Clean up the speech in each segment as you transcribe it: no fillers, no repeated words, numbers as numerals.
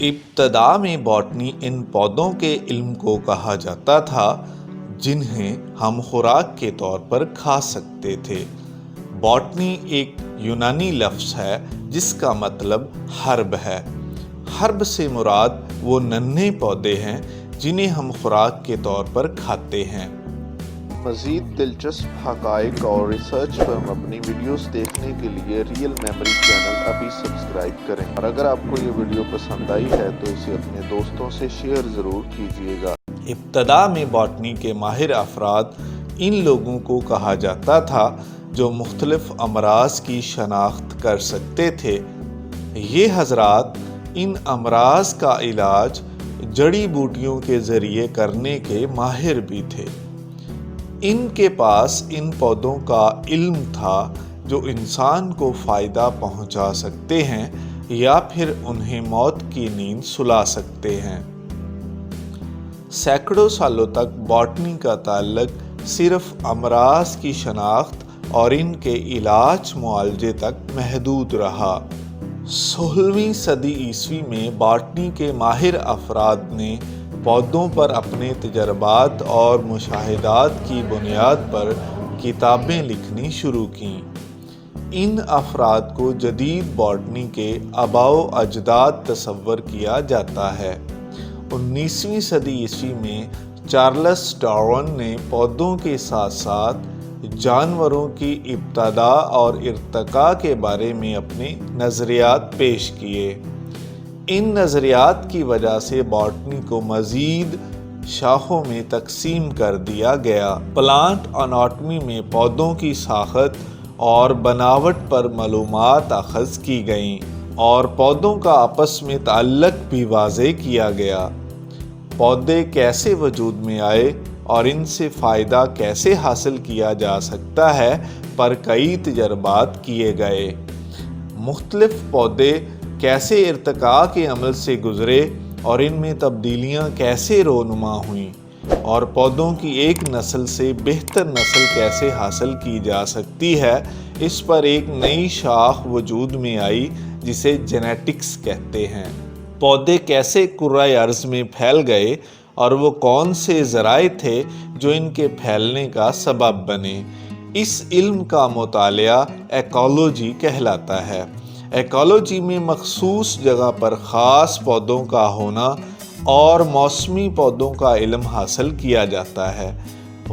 ابتدا میں بوٹنی ان پودوں کے علم کو کہا جاتا تھا جنہیں ہم خوراک کے طور پر کھا سکتے تھے۔ بوٹنی ایک یونانی لفظ ہے جس کا مطلب ہرب ہے۔ ہرب سے مراد وہ ننھے پودے ہیں جنہیں ہم خوراک کے طور پر کھاتے ہیں۔ مزید دلچسپ حقائق اور ریسرچ پر مبنی ویڈیوز دیکھنے کے لیے ریئل میموری چینل ابھی سبسکرائب کریں، اور اگر آپ کو یہ ویڈیو پسند آئی ہے تو اسے اپنے دوستوں سے شیئر ضرور کیجیے گا۔ ابتدا میں بوٹنی کے ماہر افراد ان لوگوں کو کہا جاتا تھا جو مختلف امراض کی شناخت کر سکتے تھے۔ یہ حضرات ان امراض کا علاج جڑی بوٹیوں کے ذریعے کرنے کے ماہر بھی تھے۔ ان کے پاس ان پودوں کا علم تھا جو انسان کو فائدہ پہنچا سکتے ہیں یا پھر انہیں موت کی نیند سلا سکتے ہیں۔ سینکڑوں سالوں تک بوٹنی کا تعلق صرف امراض کی شناخت اور ان کے علاج معالجے تک محدود رہا۔ 16ویں صدی عیسوی میں بوٹنی کے ماہر افراد نے پودوں پر اپنے تجربات اور مشاہدات کی بنیاد پر کتابیں لکھنی شروع کیں۔ ان افراد کو جدید بوٹنی کے آباء و اجداد تصور کیا جاتا ہے۔ 19ویں صدی عیسوی میں چارلس ڈارون نے پودوں کے ساتھ ساتھ جانوروں کی ابتدا اور ارتقاء کے بارے میں اپنے نظریات پیش کیے۔ ان نظریات کی وجہ سے بوٹنی کو مزید شاخوں میں تقسیم کر دیا گیا۔ پلانٹ اناٹمی میں پودوں کی ساخت اور بناوٹ پر معلومات اخذ کی گئیں اور پودوں کا آپس میں تعلق بھی واضح کیا گیا۔ پودے کیسے وجود میں آئے اور ان سے فائدہ کیسے حاصل کیا جا سکتا ہے پر کئی تجربات کیے گئے۔ مختلف پودے کیسے ارتقاء کے عمل سے گزرے اور ان میں تبدیلیاں کیسے رونما ہوئیں، اور پودوں کی ایک نسل سے بہتر نسل کیسے حاصل کی جا سکتی ہے، اس پر ایک نئی شاخ وجود میں آئی جسے جینیٹکس کہتے ہیں۔ پودے کیسے کرۂ ارض میں پھیل گئے اور وہ کون سے ذرائع تھے جو ان کے پھیلنے کا سبب بنے، اس علم کا مطالعہ ایکولوجی کہلاتا ہے۔ ایکولوجی میں مخصوص جگہ پر خاص پودوں کا ہونا اور موسمی پودوں کا علم حاصل کیا جاتا ہے۔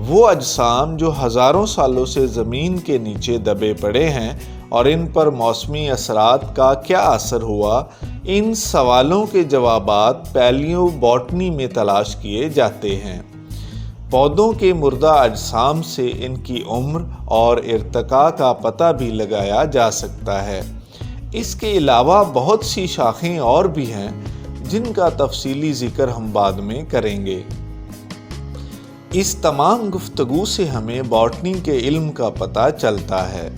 وہ اجسام جو ہزاروں سالوں سے زمین کے نیچے دبے پڑے ہیں اور ان پر موسمی اثرات کا کیا اثر ہوا، ان سوالوں کے جوابات پیلیو بوٹنی میں تلاش کیے جاتے ہیں۔ پودوں کے مردہ اجسام سے ان کی عمر اور ارتقاء کا پتہ بھی لگایا جا سکتا ہے۔ اس کے علاوہ بہت سی شاخیں اور بھی ہیں جن کا تفصیلی ذکر ہم بعد میں کریں گے۔ اس تمام گفتگو سے ہمیں بوٹنی کے علم کا پتہ چلتا ہے۔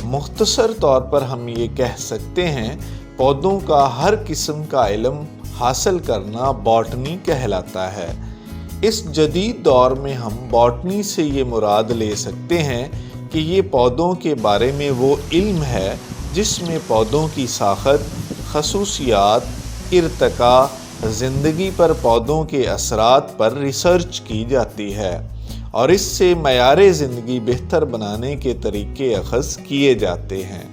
مختصر طور پر ہم یہ کہہ سکتے ہیں، پودوں کا ہر قسم کا علم حاصل کرنا بوٹنی کہلاتا ہے۔ اس جدید دور میں ہم بوٹنی سے یہ مراد لے سکتے ہیں کہ یہ پودوں کے بارے میں وہ علم ہے جس میں پودوں کی ساخت، خصوصیات، ارتقاء، زندگی پر پودوں کے اثرات پر ریسرچ کی جاتی ہے اور اس سے معیار زندگی بہتر بنانے کے طریقے اخذ کیے جاتے ہیں۔